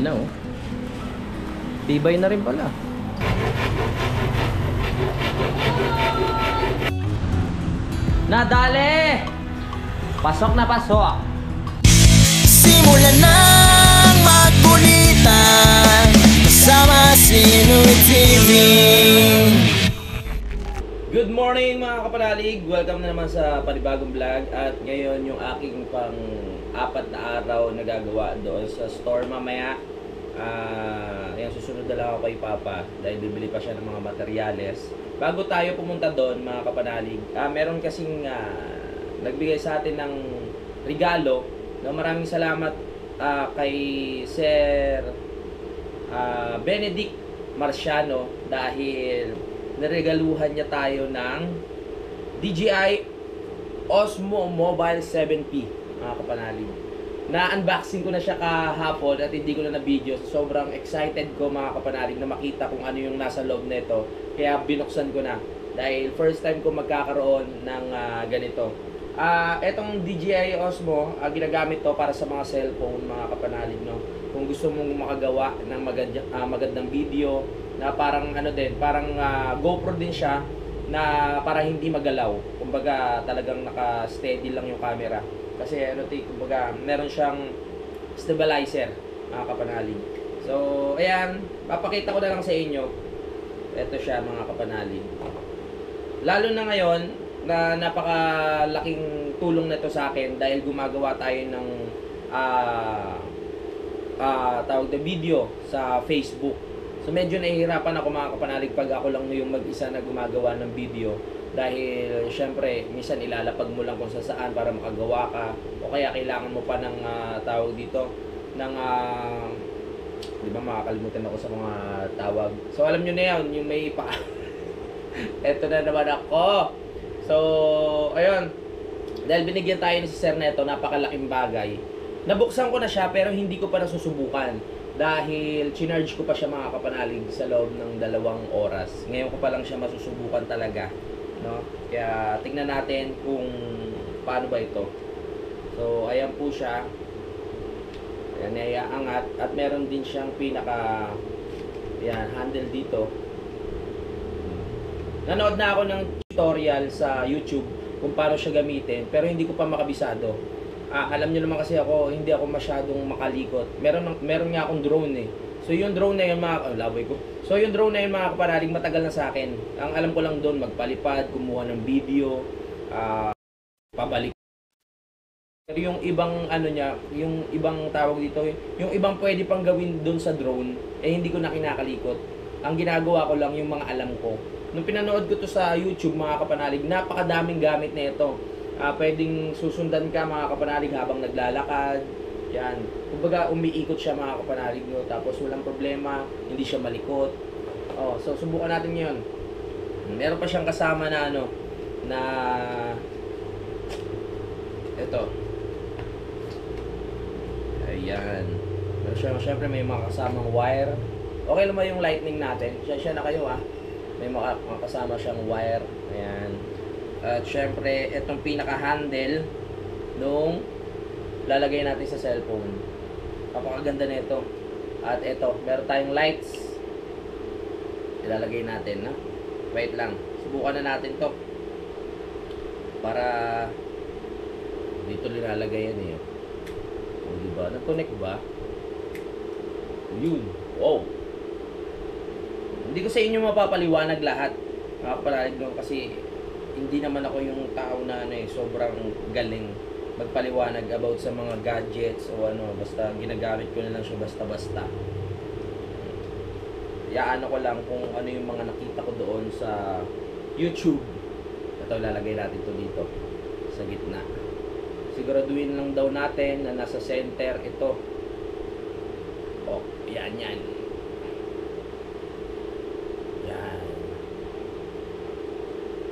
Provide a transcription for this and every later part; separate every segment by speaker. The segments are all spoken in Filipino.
Speaker 1: Yan na oh. Tibay na rin pala. Nadali! Pasok na pasok!
Speaker 2: Simulan nang magkulitan kasama si Noy TV.
Speaker 1: Good morning mga kapanalig! Welcome na naman sa panibagong vlog. At ngayon yung aking pang-apat na araw na gagawa doon sa store mamaya. Yan, susunod na lang ako kay Papa dahil bibili pa siya ng mga materyales. Bago tayo pumunta doon mga kapanalig, meron kasing nagbigay sa atin ng regalo. No, maraming salamat kay Sir Benedict Marciano dahil naregaluhan niya tayo ng DJI Osmo Mobile 7P mga kapanalig. Na-unboxing ko na siya kahapon at hindi ko na na-video. Sobrang excited ko mga kapanalig na makita kung ano yung nasa loob nito. Kaya binuksan ko na dahil first time ko magkakaroon ng ganito. Etong DJI Osmo, ginagamit to para sa mga cellphone mga kapanalig, no. Kung gusto mong makagawa ng magandang video na parang ano din, parang GoPro din siya na para hindi magalaw. Kumbaga talagang naka-steady lang yung camera. Kasi ano, kumbaga meron siyang stabilizer mga kapanalig. So, ayan, papakita ko na lang sa inyo. Ito siya mga kapanalig. Lalo na ngayon na napakalaking tulong nito sa akin dahil gumagawa tayo ng tawag na video sa Facebook. So medyo nahihirapan ako mga kapanalig pag ako lang yung mag-isa na gumagawa ng video. Dahil syempre minsan ilalapag mo lang kung saan para makagawa ka o kaya kailangan mo pa ng tawag dito ng di ba makakalimutan ako sa mga tawag. So alam niyo na 'yan, yung may pa. Eto na naman ako. So ayun, dahil binigyan tayo ni si Sir Neto, napakalaking bagay. Nabuksan ko na siya pero hindi ko pa nasusubukan dahil chinarge ko pa siya mga kapanalig sa loob ng 2 oras. Ngayon ko pa lang siya masusubukan talaga. No? Kaya tingnan natin kung paano ba ito. So ayan po siya. Ayan, naiaangat at meron din siyang pinaka handle dito. Nanood na ako ng tutorial sa YouTube kung paano siya gamitin pero hindi ko pa makabisado. Alam niyo naman kasi ako, hindi ako masyadong makalikot. Meron nga akong drone eh. So yung drone na yun So yung drone na yun mga kapanalig, matagal na sa akin. Ang alam ko lang doon, magpalipad, kumuha ng video, pabalik. Pero yung ibang ano niya, yung ibang tawag dito, yung ibang pwede pang gawin doon sa drone, hindi ko na kinakalikot. Ang ginagawa ko lang yung mga alam ko. Nung pinanood ko to sa YouTube mga kapanalig, napakadaming gamit na ito. Pwedeng susundan ka mga kapanalig habang naglalakad. Yan. Kumbaga umiikot siya mga kapanalig nyo. Tapos walang problema, hindi siya malikot. So subukan natin 'yon. Meron pa siyang kasama na na ito. Ayan. Meron siya, syempre may mga kasamang wire. Okay lang ba yung lightning natin? Siya na kayo May mga kasama siyang wire. Ayan. At syempre, itong pinaka-handle nung lalagay natin sa cellphone. Napakaganda na ito. At ito, meron tayong lights. Ilalagay natin, no? Wait lang. Subukan na natin to. Para dito nilalagay yan eh. O, diba? Nag-connect ba? Yun. Wow. Hindi ko sa inyo mapapaliwanag lahat. Makapalalig doon kasi hindi naman ako yung tao na sobrang galing magpaliwanag about sa mga gadgets o basta ginagamit ko na lang siya basta-basta. Yaano ko lang kung ano yung mga nakita ko doon sa YouTube. Ito, lalagay natin to dito sa gitna. Siguraduhin lang daw natin na nasa center ito. Yan. Yan.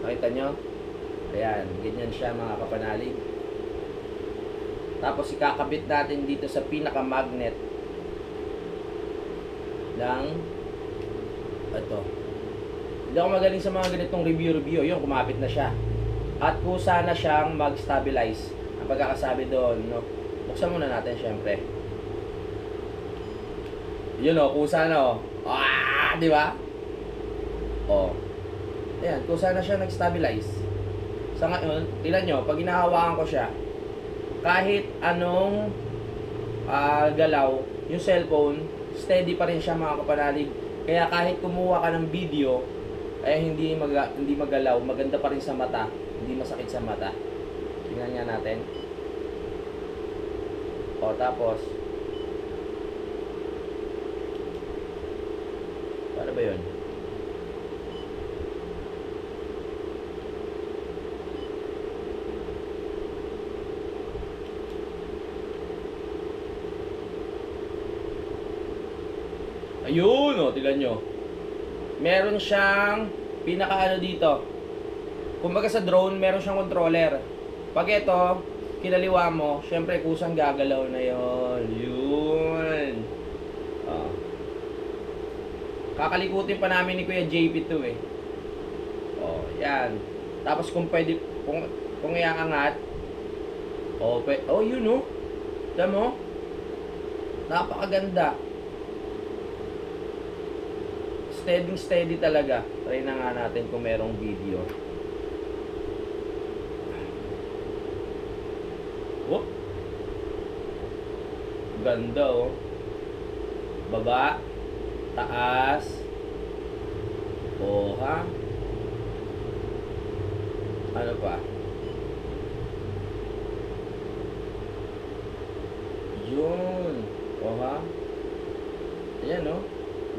Speaker 1: Nakita nyo? Ayan, ganyan siya mga kapanalig. Tapos ikakabit natin dito sa pinaka-magnet ng ito. Hindi ako magaling sa mga ganitong review. Yung kumapit na siya. At kusa na siyang mag-stabilize. Ang pagkakasabi doon, no? Buksan muna natin syempre. Yun o, kusa na o. Di ba? O. Ayan, kusa na siya nag-stabilize. Sa ngayon, tingnan nyo, pag hinahawakan ko siya, kahit anong galaw, yung cellphone, steady pa rin siya mga kapanalig. Kaya kahit kumuha ka ng video, ay hindi magalaw, maganda pa rin sa mata, hindi masakit sa mata. Tingnan nga natin. O, tapos, paano ba yun? Ayun, o, tignan nyo. Meron siyang pinaka dito. Kumbaga sa drone, meron siyang controller. Pag ito, kinaliwa mo, syempre kusang gagalaw na yon. Yun. Kakalikutin pa namin ni Kuya JP to eh. Yan. Tapos kung pwede, kung iaangat, yun o. Alam mo? Napakaganda. Steady talaga. Try na nga natin kung merong video. Oh. Ganda oh. Baba, taas. Ha? Ano pa? Yun. Ha? Ayan oh.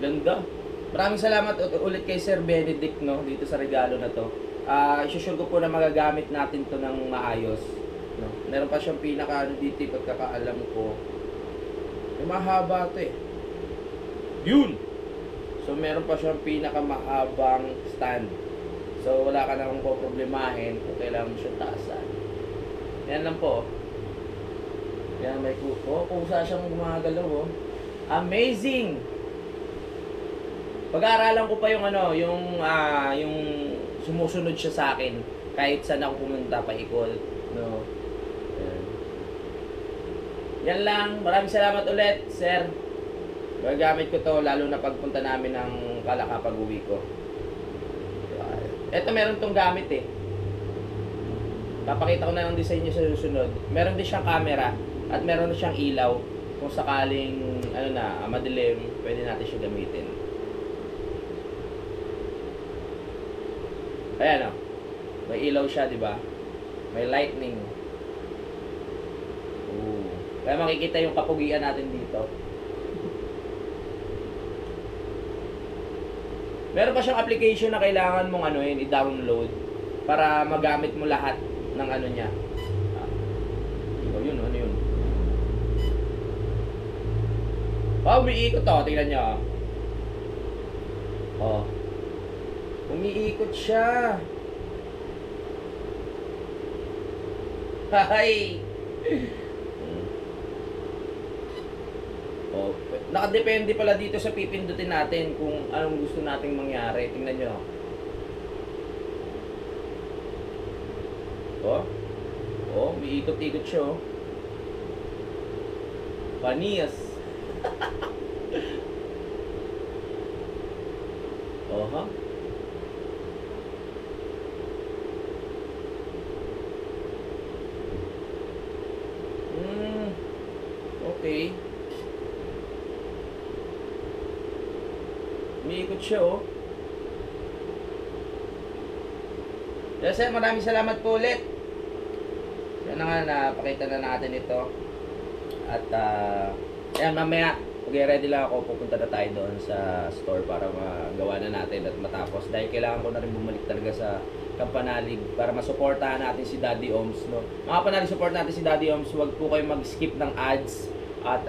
Speaker 1: Ganda. Maraming salamat ulit kay Sir Benedict no, dito sa regalo na to. Isusure ko po na magagamit natin to ng maayos. No? Meron pa siyang pinaka dito pagkakaalam ko. Mahaba to eh. Yun! So meron pa siyang pinaka mahabang stand. So wala ka namang poproblemahin kung kailangan mo siya taasan. Yan lang po. Yan may kusa siyang gumagalaw oh. Amazing! Pag-aaralan ko pa yung yung sumusunod siya sa akin kahit saan ako pumunta paikot, no. Yan lang. Maraming salamat ulit, sir. Gagamit ko to lalo na pagpunta namin ng Calaca pag-uwi ko. Ito meron tong gamit eh. Papakita ko na lang din sa inyo sa susunod. Meron din siyang camera at meron din siyang ilaw. Kung sakaling madilim, pwede natin siya gamitin. Ayan o. May ilaw siya, di ba? May lightning. Ooh. Kaya makikita yung kapugian natin dito. Meron pa siyang application na kailangan mong i-download para magamit mo lahat ng niya. Yun, ano yun? Umiikot to. Tingnan nyo. Umiikot siya. Hay! Nakadepende pala dito sa pipindutin natin kung anong gusto nating mangyari. Tingnan nyo. Umiikot-ikot siya Panias. Ha? Okay. Umiikot siya Yes, sir, maraming salamat po ulit. Yan na nga, napakita na natin ito. At ayan, mamaya ready lang ako, pupunta na tayo doon sa store para magawa na natin at matapos. Dahil kailangan ko na rin bumalik talaga sa Kampanalig para masuportahan natin si Daddy Oms, no? Mga Kapanalig, support natin si Daddy Oms. Huwag po kayo mag-skip ng ads at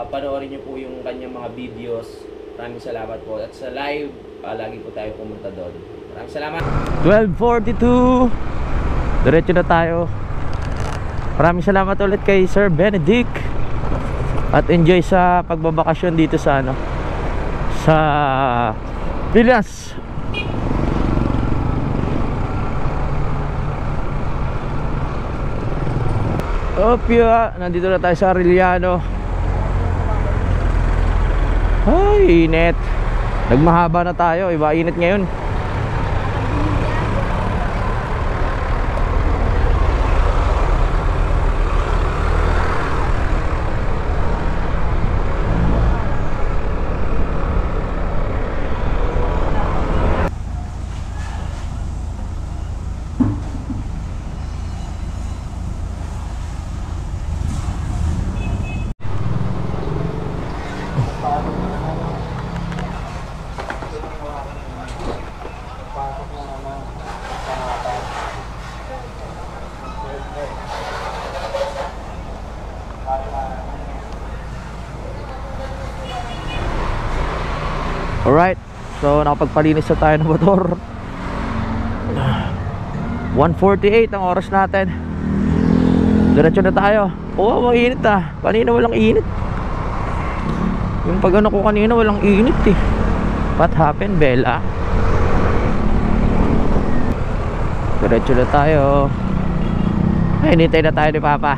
Speaker 1: panoorin niyo po yung kanyang mga videos. Maraming salamat po. At sa live, lagi po tayo pumunta doon. Maraming salamat. 12:42. Diretso na tayo. Maraming salamat ulit kay Sir Benedict. At enjoy sa pagbabakasyon dito sa sa Pilas. Opya, nandito na tayo sa Arellano. Ay, init. Nagmahaba na tayo. Iba init ngayon. Alright, so nakapagpalinis na tayo ng motor. 1:48 ang oras natin. Diretso na tayo. Oo, mainit ah. Kanina walang init. Yung pag ano ko kanina walang init eh. What happened, Bella? Diretso na tayo. Ay, hinintay na tayo ni Papa.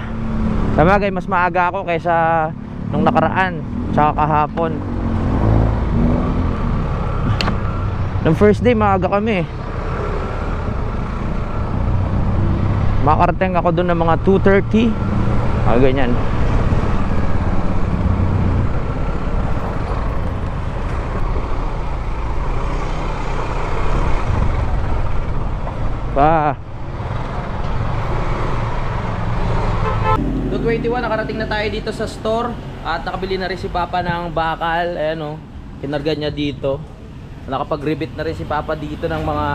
Speaker 1: Sabagay, mas maaga ako kaysa nung nakaraan tsaka kahapon. Nung first day, maaga kami. Makarating ako doon ng mga 2:30. Ganyan. Pa. 2:21, nakarating na tayo dito sa store. At nakabili na rin si Papa ng bakal. Ayan o, kinarga niya dito. Nakapag-rebit na rin si Papa dito ng mga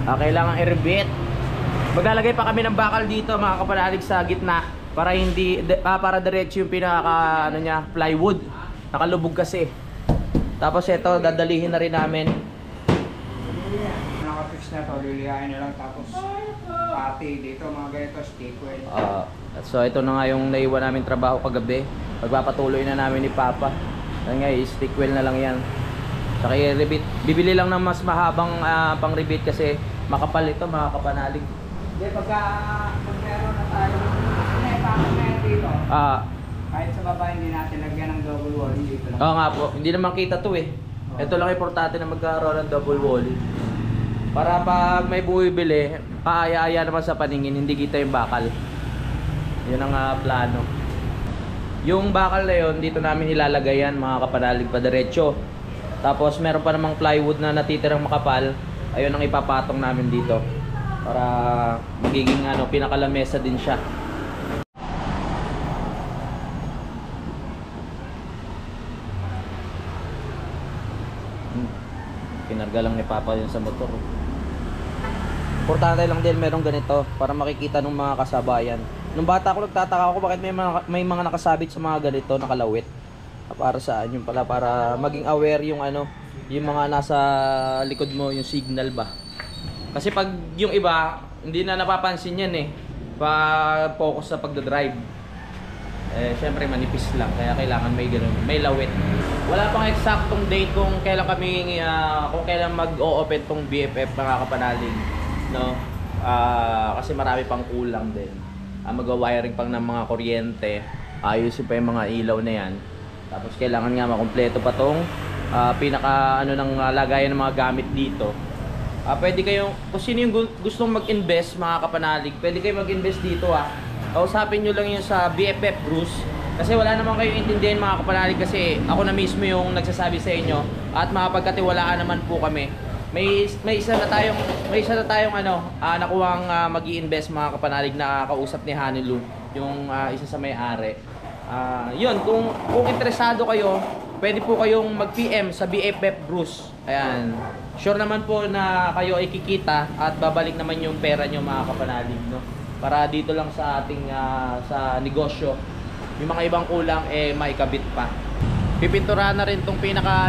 Speaker 1: kailangang i-rebit. Maglalagay pa kami ng bakal dito mga kapanalig sa gitna para hindi para diretso yung pinaka ano niya, plywood. Nakalubog kasi. Tapos ito dadalihin na rin namin.
Speaker 3: Naka-fix na to, lilihain na lang tapos pati dito mga ganito stick well.
Speaker 1: So ito na nga yung naiwan namin trabaho kagabi. Pagpapatuloy na namin ni Papa. Kaya nga stick well na lang yan. Saka i-rebit. Bibili lang ng mas mahabang pang-rebit kasi makapal ito mga kapanalig.
Speaker 3: Hindi, pagka meron na tayo, may pakit na yan dito. Kahit sa baba hindi natin lagyan ng double wall, dito lang.
Speaker 1: Oo nga po, hindi naman kita to eh. Ito lang importante na magkaroon ng double wall. Para pag may bumibili, kaaya-aya naman sa paningin, hindi kita yung bakal. Yun ang plano. Yung bakal na yun, dito namin ilalagay yan mga kapanalig pa diretso. Tapos meron pa namang plywood na natitirang makapal. Ayun ang ipapatong namin dito para magiging pinakalamesa din siya. Kinarga lang ni Papa yun sa motor. Importante lang din merong ganito para makikita ng mga kasabayan. Nung bata ako nagtataka ako bakit may mga nakasabit sa mga ganito nakalawit. Para saan yung pala, para maging aware yung yung mga nasa likod mo, yung signal ba. Kasi pag yung iba hindi na napapansin yan eh, pa focus sa pagdadrive. Syempre manipis lang, kaya kailangan may ganun, may lawit. Wala pang eksaktong date kung kailan kami kung kailan mag-o-open tong BFF mga kapanalig, no? Kasi marami pang kulang din. Mag-wiring pang ng mga kuryente, ayusin pa yung mga ilaw na yan. Tapos kailangan nga makumpleto pa tong pinaka ng lagayan ng mga gamit dito. Pwede kayong, kung sino yung gustong mag-invest mga kapanalig, pwede kayong mag-invest dito kausapin nyo lang yun sa BFF Bruce. Kasi wala naman kayong intindihin mga kapanalig, kasi ako na mismo yung nagsasabi sa inyo at makapagkatiwalaan naman po kami. May isa na tayong nakuhang mag-i-invest mga kapanalig na kausap ni Hanilu, yung isa sa may-ari. Yun, kung interesado kayo, pwede po kayong mag-PM sa BFF Bruce. Ayan. Sure naman po na kayo ay kikita at babalik naman yung pera nyo mga kapanalig, no? Para dito lang sa ating sa negosyo, yung mga ibang kulang maikabit pa. Pipinturahan na rin tong pinaka-harang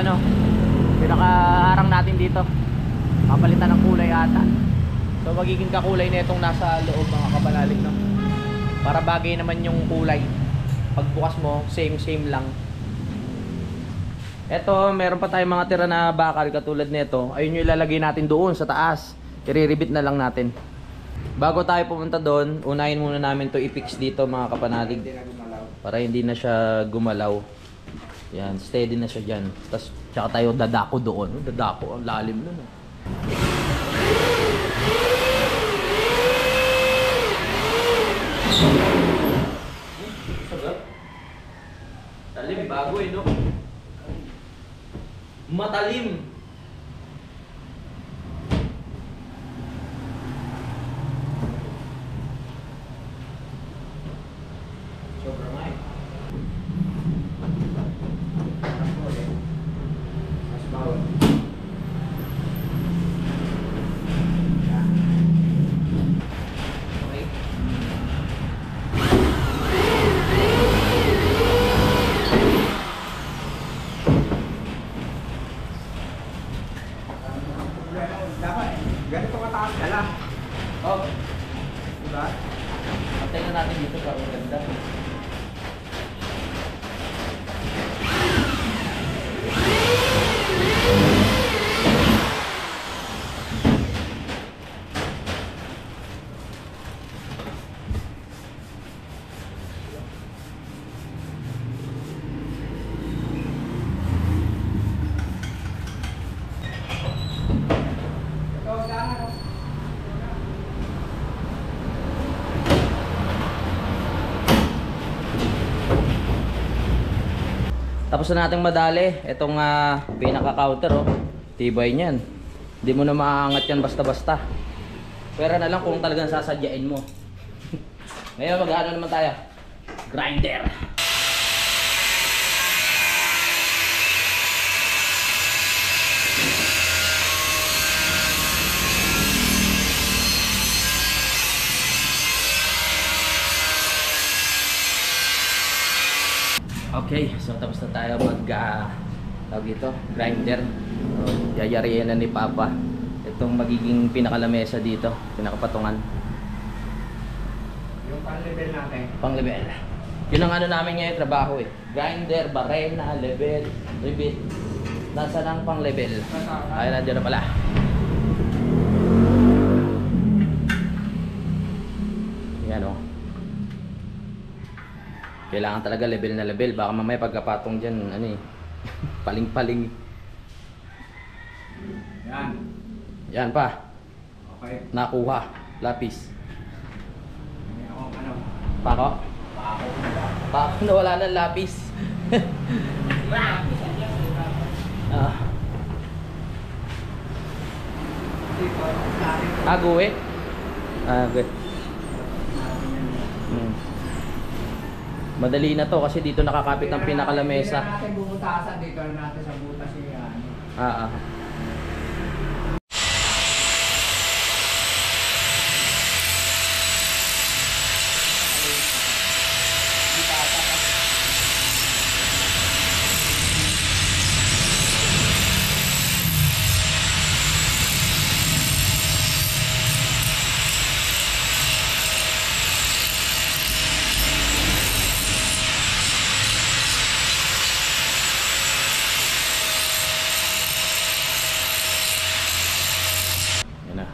Speaker 1: natin dito. Papalitan ng kulay ata. So magiging kakulay na itong nasa loob mga kapanalig, no? Para bagay naman yung kulay. Pagbukas mo, same lang. Eto, meron pa tayong mga tira na bakal katulad nito. Ayun yung ilalagay natin doon sa taas. I-rebit na lang natin. Bago tayo pumunta doon, unahin muna namin to i-fix dito mga kapanalig. Para hindi na siya gumalaw. Yan, steady na siya dyan. Tapos, tsaka tayo dadako doon. Dadako, ang lalim nun. Talim, bago eh, no? Matalim! Sobrang nga eh.
Speaker 3: Mas bawal.
Speaker 1: Okay.
Speaker 3: Dapat ganito kataas dala.
Speaker 1: Oh,
Speaker 3: Diba?
Speaker 1: patay na natin dito para maganda.
Speaker 3: Ito, saan ano?
Speaker 1: Tapos na nating madali. Itong pinaka-counter, oh. Tibay niyan. Hindi mo na maangat yan basta-basta. Pera na lang kung talagang sasadyain mo. Ngayon, mag-ano naman tayo? Grinder. Okay, so tapos na tayo tawag ito, grinder. So, yayariin na ni Papa itong magiging pinakalamesa dito, pinakapatungan.
Speaker 3: Yung pan-level natin.
Speaker 1: Pang level. Yun ang ano namin ngayon, trabaho eh. Grinder, barena, level, rivet. Nasa lang pang level. Ay, nandiyan na pala. Yan o. Kailangan talaga level na level. Baka mamaya pagkapatong dyan, ano eh. Paling-paling.
Speaker 3: Yan.
Speaker 1: Yan pa.
Speaker 3: Okay.
Speaker 1: Nakuha. Lapis.
Speaker 3: May akong ano.
Speaker 1: Pako?
Speaker 3: Pako.
Speaker 1: Pako na wala ng lapis. Ah. Guwe? Good. Madali na to kasi dito nakakapit ang pinakalamesa.
Speaker 3: Hindi na natin bubutasan dito na natin sa butas yung ano.
Speaker 1: Ah.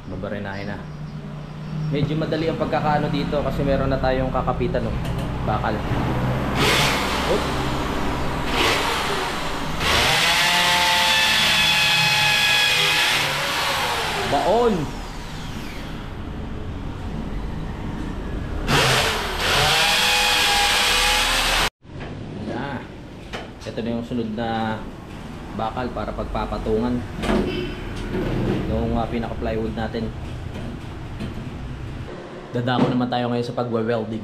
Speaker 1: Babarinahin na. Medyo madali ang pagkakaano dito kasi meron na tayong kakapitan ng bakal. Oops. Baon. Ito na yung sunod na bakal para pagpapatungan nung pinaka-plywood natin. Dadako naman tayo ngayon sa pagwe-welding.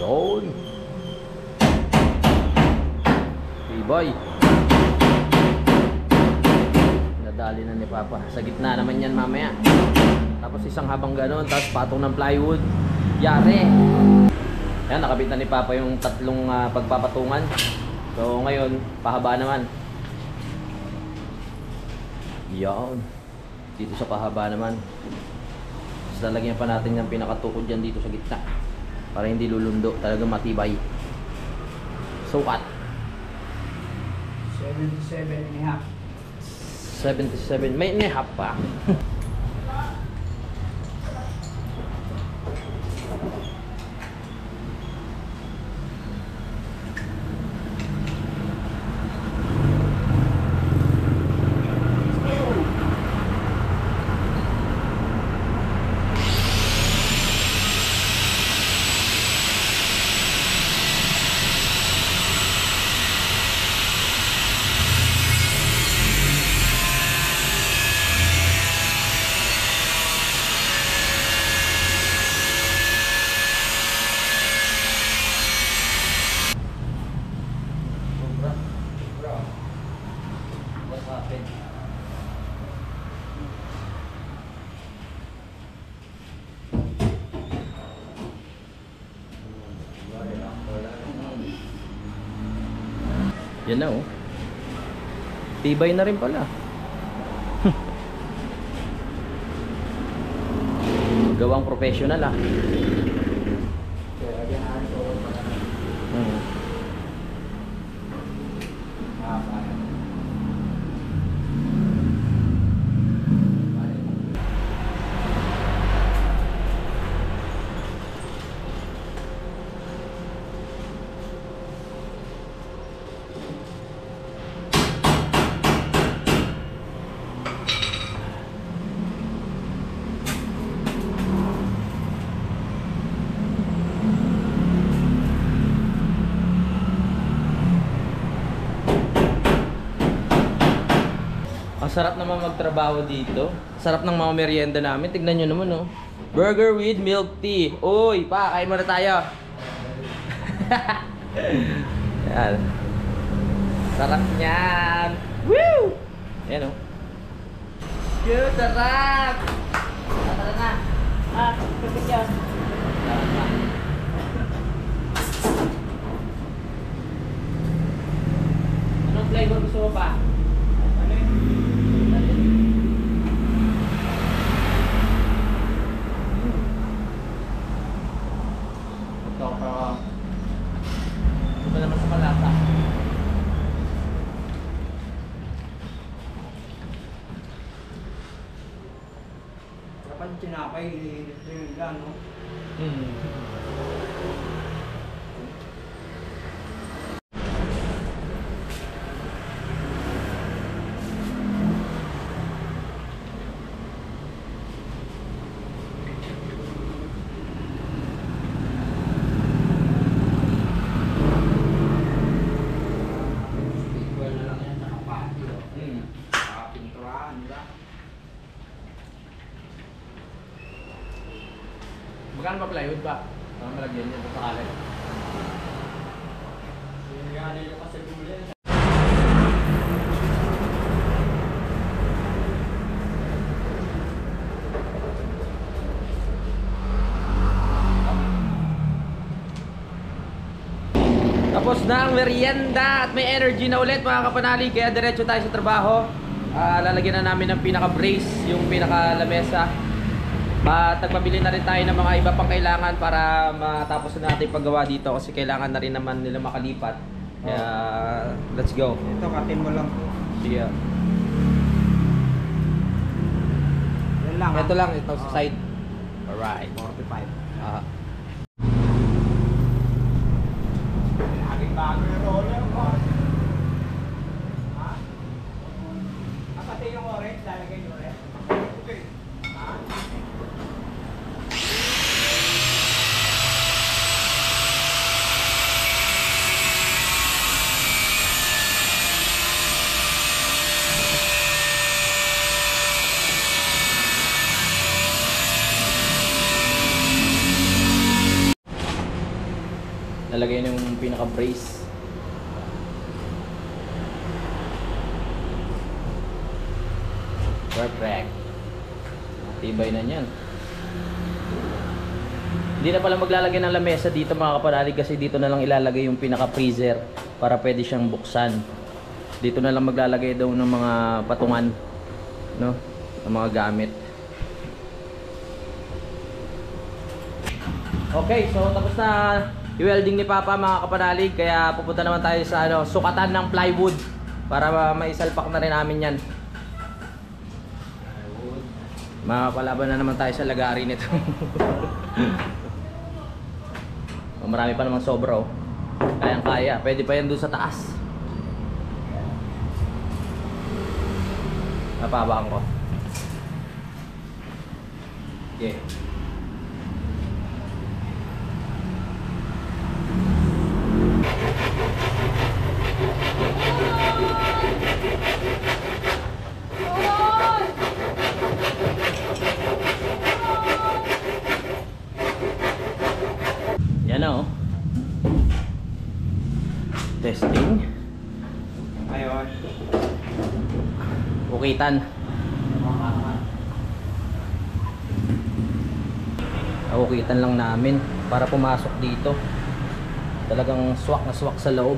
Speaker 1: Yun. Boy. Nadali na ni Papa. Sa gitna naman yan mamaya. Tapos isang habang gano'n, tapos patong ng plywood. Yari. Yan, nakabit na ni Papa yung tatlong pagpapatungan. So ngayon, pahaba naman. Yan. Dito sa pahaba naman. Tapos lalagyan pa natin ng pinakatukod dyan dito sa gitna. Para hindi lulundo. Talagang matibay. Sukat.
Speaker 3: 77.5.
Speaker 1: 77. May half pa. Yan na oh. Tibay na rin pala. Gawang professional ah.
Speaker 3: Kaya lagyan natin ito.
Speaker 1: Ang sarap naman magtrabaho dito. Sarap ng mga merienda namin. Tignan nyo naman oh. Burger with milk tea. Uy, pa, kain muna tayo. Yan. Sarap niyan. Woo! Yan oh. Good, sarap! Tara na. Kapit yan. Sarap na. Anong flavor gusto mo pa? Ito naman sa malasa.
Speaker 3: Kapag tinapay, ililit rin lang, no? Speaker na lang yan, saka patio. Saka pinturahan, di ba?
Speaker 1: Magkano ba plywood ba? Para malagyan niya sa kalit.
Speaker 3: Yan yung kasi gulay.
Speaker 1: Tapos na ang merienda at may energy na ulit mga kapanali. Kaya diretso tayo sa trabaho. Lalagyan na namin ng pinaka-brace, yung pinaka-lamesa. At nagpabili na rin tayo ng mga iba pang kailangan para matapos na natin paggawa dito kasi kailangan na rin naman nila makalipat. Kaya let's go.
Speaker 3: Ito, katin mo lang po.
Speaker 1: Sige.
Speaker 3: Yan lang.
Speaker 1: Ito lang, ito sa side. Alright.
Speaker 3: 45. Laging bago yung roller mo. Ha? Pati yung orange, lalagay yung orange. Okay. Ha?
Speaker 1: Lalagay na yung pinaka-brace. Perfect. Tibay na yan. Hindi na pala maglalagay ng lamesa dito mga kapanalig kasi dito na lang ilalagay yung pinaka-freezer. para pwede siyang buksan. Dito na lang maglalagay daw ng mga patungan, no, ng mga gamit. Okay, so tapos na i-welding ni Papa mga kapanalig, kaya pupunta naman tayo sa sukatan ng plywood para maisalpak na rin namin yan. Makapalaban na naman tayo sa lagari nito. Marami pa namang sobra, oh. Kayang kaya, pwede pa yan dun sa taas. Napabaan ko. Okay. Yan na, oh. Testing.
Speaker 3: Ngayon.
Speaker 1: Ukitan. Ukitan lang namin para pumasok dito. Talagang swak na swak sa loob.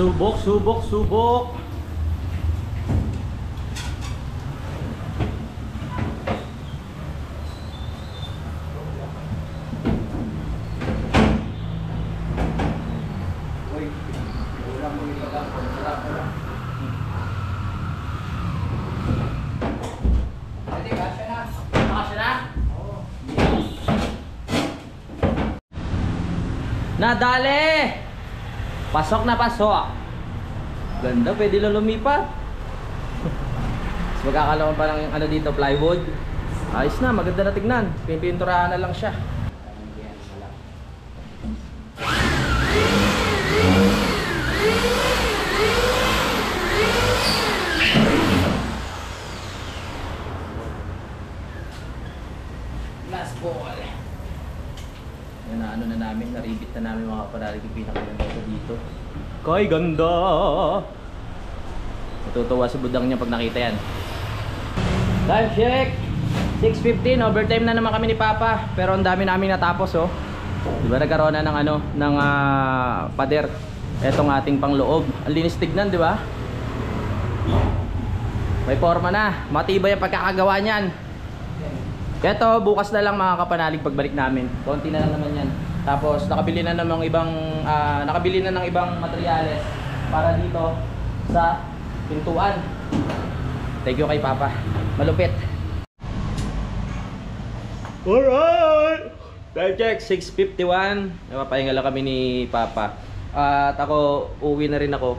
Speaker 1: Subok, subok, subok. Nadali! Pasok na pasok. Ganda, pwede lang lumipat. Magkakalaman pa ng ano dito, plywood. Ayos na, maganda na tignan. Pipinturahan na lang siya. Last ball. Yan na, ano na namin, naribit na namin mga kapanalig yung pinakaganda dito. Kay ganda! Matutuwa si budang niya pag nakita yan. Time check! 6:15, overtime na naman kami ni Papa. Pero ang dami namin natapos, oh. Diba nagkaroon na ng ano, ng pader. Etong ating pangloob. Ang linis tignan, diba? May forma na. Matibay ang pagkakagawa niyan. Eto, bukas na lang mga kapanalig pagbalik namin. Konti na lang naman yan. Tapos nakabili na ng ibang materyales para dito sa pintuan. Thank you kay Papa. Malupit. Alright! Time check, 6:51. Napapahinga lang kami ni Papa. At ako, uwi na rin ako.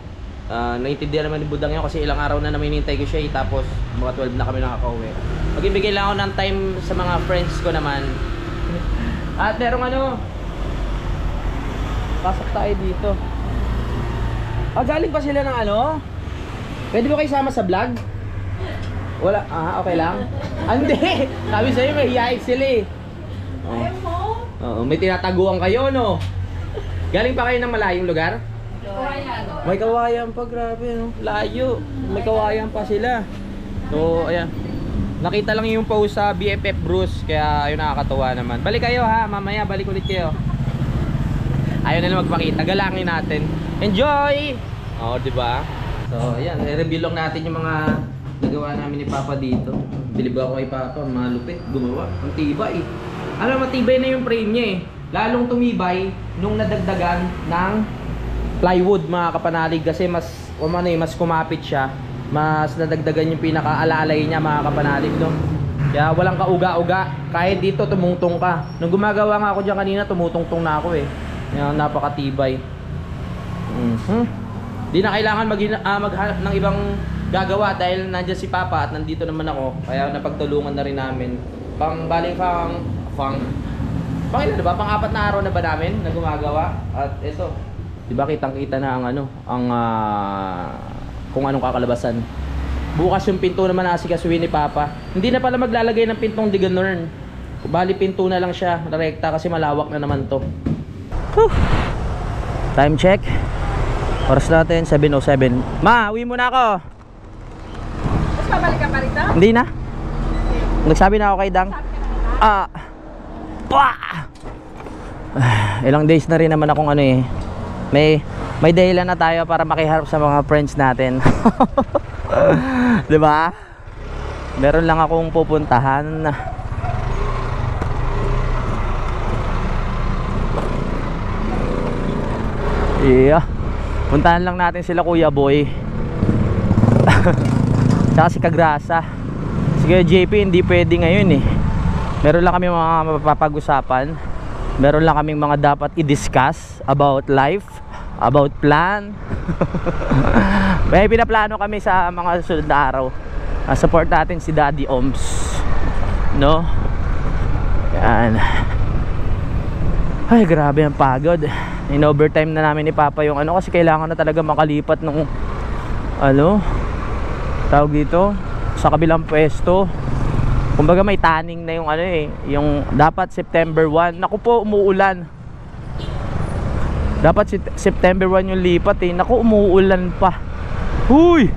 Speaker 1: Naintindihan naman ni Budang yun kasi ilang araw na namin hinintay ko siya, tapos mga 12 na kami nakaka-uwi. Magbibigay lang ako ng time sa mga friends ko naman. At merong ano, pasok tayo dito. Galing pa sila ng ano? Pwede mo kayo sama sa vlog? Wala, okay lang? Hindi, sabi sa'yo may hiyain sila eh.
Speaker 4: Ayaw mo?
Speaker 1: Oo, may tinataguan kayo, no? Galing pa kayo ng malayong lugar?
Speaker 4: Kawayan.
Speaker 1: May kawayan pa, grabe, no? Layo. May kawayan pa sila. So, ayan. Nakita lang yung post sa BFF Bruce, kaya ayun, nakakatuwa naman. Balik kayo ha, mamaya balik ulit kayo. Ayaw na lang magpakita, galangin natin. Enjoy! Oo, diba? So, ayan, i-review lang natin yung mga nagawa namin ni Papa dito. Bilib ako kay Papa, malupit, gumawa. Ang tibay. Alam, matibay na yung frame niya eh. lalong tumibay nung nadagdagan ng plywood mga kapanalig, kasi mas mas kumapit siya, mas nadagdagan yung pinaka-alalay niya mga kapanalig, no? Kaya walang kauga-uga, kahit dito tumungtong ka. Nung gumagawa nga ako dyan kanina, tumutungtong na ako eh. Yan, napakatibay. Di na kailangan maghanap ng ibang gagawa dahil nandiyan si Papa at nandito naman ako, kaya napagtulungan na rin namin. Ilan na ba? Pang-apat na araw na ba namin na gumagawa? At ito, di ba kitang-kita na ang kung anong kakalabasan. Bukas yung pinto naman na asikasuhin ni Papa. Hindi na pala maglalagay ng pintong diganorn. Bali pinto na lang siya, rekta, kasi malawak na naman to. Time check. Oras natin 7:07. Ma, uwi muna ako.
Speaker 4: Mas babalik ka pa rito?
Speaker 1: Hindi na. Nagsabi na ako kay Dang. Ilang days na rin naman akong may dahilan na tayo para makiharap sa mga friends natin. 'Di ba? Meron lang akong pupuntahan. Yeah. Puntahan lang natin sila Kuya Boy. Tsaka si Kagrasa. Sige JP, hindi pwede ngayon eh. Meron lang kami mga mapapag-usapan. Meron lang kaming mga dapat i-discuss about life, about plan. May pinaplano kami sa mga susunod na araw. Support natin si Daddy Oms, no? Yan. Ay, grabe ang pagod. In overtime na namin ni Papa yung kasi kailangan na talaga makalipat ng tawag dito sa kabilang pwesto. Kumbaga may tanning na yung yung dapat September 1. Naku po, umuulan. Dapat September 1 yung lipat eh. Naku, umuulan pa. Huy!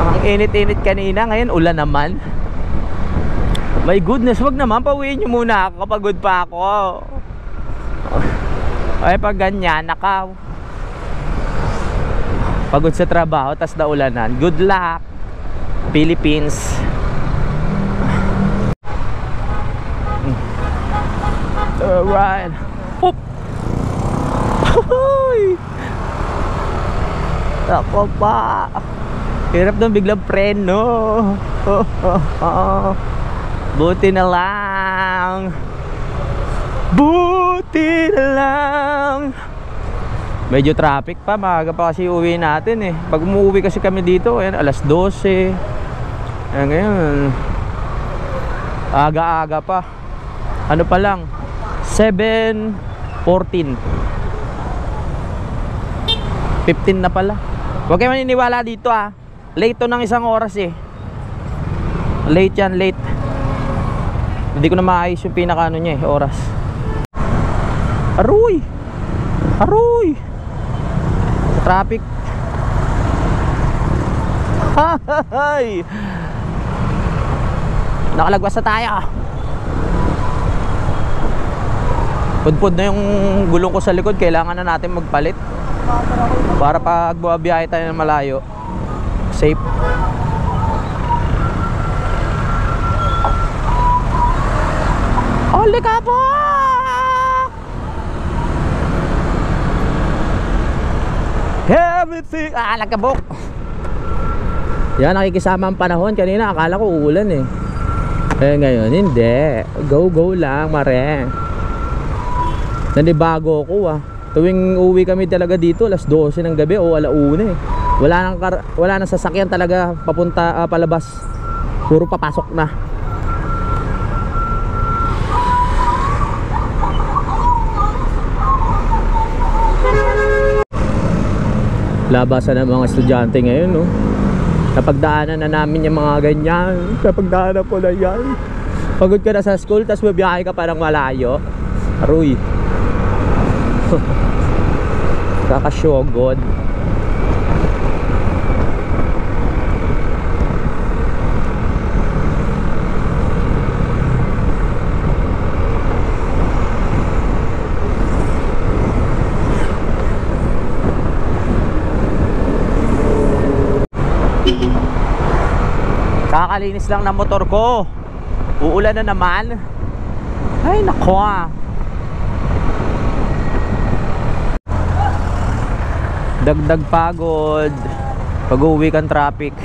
Speaker 1: Ang init-init kanina, ngayon ulan naman. My goodness, wag naman, pauwiin nyo muna ako, kapagod pa ako. Ay, pag ganyan, nakaw. Pagod sa trabaho, tas naulanan. Good luck, Philippines. Alright. Oop! Ako pa. Hirap nang biglang preno. Buti na lang. Buti na lang. Medyo traffic pa, maaga pa kasi uwi natin eh. Pag umuwi kasi kami dito, alas 12. Ngayon, aga-aga pa. Ano pa lang, 7:14. 15 na pala. Huwag kayo maniniwala dito ah. Late to ng isang oras eh. Late yan, late. Hindi ko na maayos yung pinaka niya eh, oras. Aroy! Aroy! Sa traffic. Hay! Nakalagwas na tayo. Pudpud na yung gulong ko sa likod. Kailangan na natin magpalit para pag bumabiyahe tayo ng malayo, safe. Oli ka po! Everything! Lagkabok! Yan, nakikisama ang panahon. Kanina akala ko uulan eh. Ngayon hindi. Go lang, mare. Nanibago ko ah. Tuwing uwi kami talaga dito alas 12 ng gabi o alauna eh. Wala nang sasakyan talaga papunta palabas. Puro papasok na. Labasan ng mga estudyante ngayon, no? Napagdaanan na namin yung mga ganyan. Napagdaanan po na yan. Pagod ka na sa school, tapos mabiyahe ka pa ng malayo. Aroy. Kakasyogod. Kakalinis lang ng motor ko. Uulan na naman. Ay, nako ah. Dagdag pagod pag-uwi kang traffic.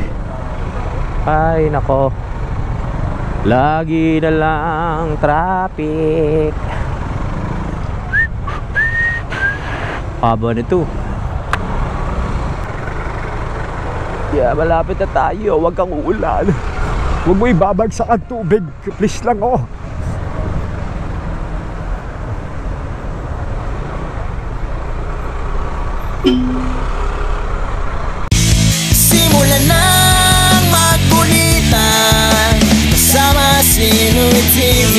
Speaker 1: Ay, nako. Lagi na lang traffic. Haba nito. Yeah, malapit na tayo. Huwag kang uulan.
Speaker 3: Huwag mo ibabagsak ang tubig. Please lang, oh.
Speaker 2: Simulan nang magkulitan kasama si Nuit TV.